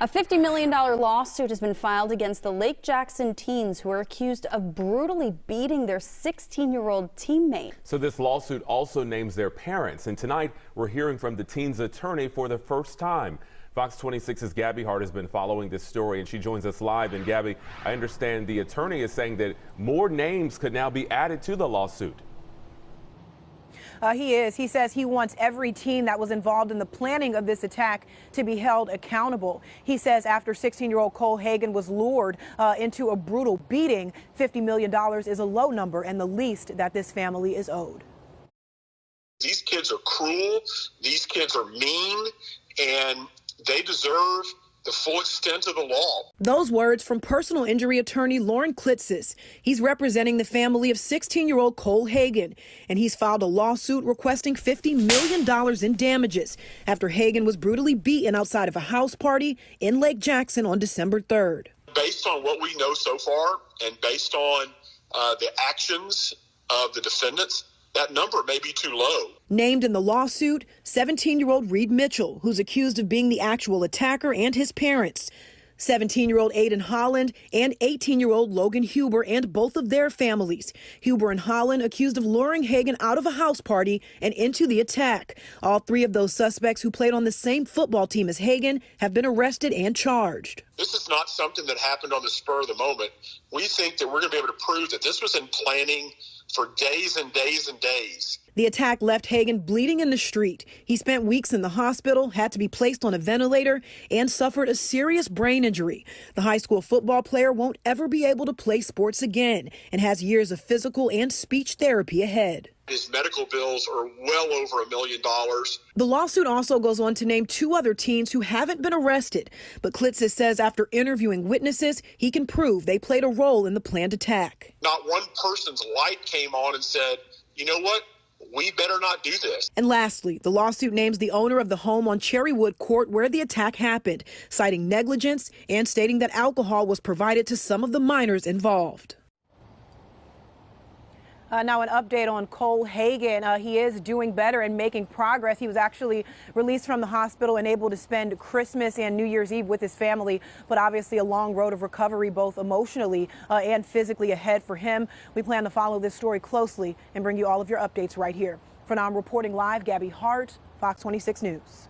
A $50 million lawsuit has been filed against the Lake Jackson teens who are accused of brutally beating their 16-year-old teammate. So this lawsuit also names their parents, and tonight we're hearing from the teens' attorney for the first time. Fox 26's Gabby Hart has been following this story, and she joins us live. And Gabby, I understand the attorney is saying that more names could now be added to the lawsuit. He is. He says he wants every teen that was involved in the planning of this attack to be held accountable. He says after 16-year-old Cole Hagan was lured into a brutal beating, $50 million is a low number and the least that this family is owed. These kids are cruel. These kids are mean, and they deserve the full extent of the law. Those words from personal injury attorney Lauren Klitzis. He's representing the family of 16-year-old Cole Hagan, and he's filed a lawsuit requesting $50 million in damages after Hagan was brutally beaten outside of a house party in Lake Jackson on December 3rd. Based on what we know so far and based on the actions of the defendants, that number may be too low. Named in the lawsuit, 17-year-old Reed Mitchell, who's accused of being the actual attacker, and his parents. 17-year-old Aiden Holland and 18-year-old Logan Huber and both of their families. Huber and Holland accused of luring Hagan out of a house party and into the attack. All three of those suspects who played on the same football team as Hagan have been arrested and charged. This is not something that happened on the spur of the moment. We think that we're going to be able to prove that this was in planning for days and days and days. The attack left Hagan bleeding in the street. He spent weeks in the hospital, had to be placed on a ventilator, and suffered a serious brain injury. The high school football player won't ever be able to play sports again and has years of physical and speech therapy ahead. His medical bills are well over $1 million. The lawsuit also goes on to name two other teens who haven't been arrested. But Klitzis says after interviewing witnesses, he can prove they played a role in the planned attack. Not one person's light came on and said, you know what? We better not do this. And lastly, the lawsuit names the owner of the home on Cherrywood Court where the attack happened, citing negligence and stating that alcohol was provided to some of the minors involved. Now an update on Cole Hagan. He is doing better and making progress. He was actually released from the hospital and able to spend Christmas and New Year's Eve with his family, but obviously a long road of recovery both emotionally and physically ahead for him. We plan to follow this story closely and bring you all of your updates right here. For now, I'm reporting live, Gabby Hart, Fox 26 News.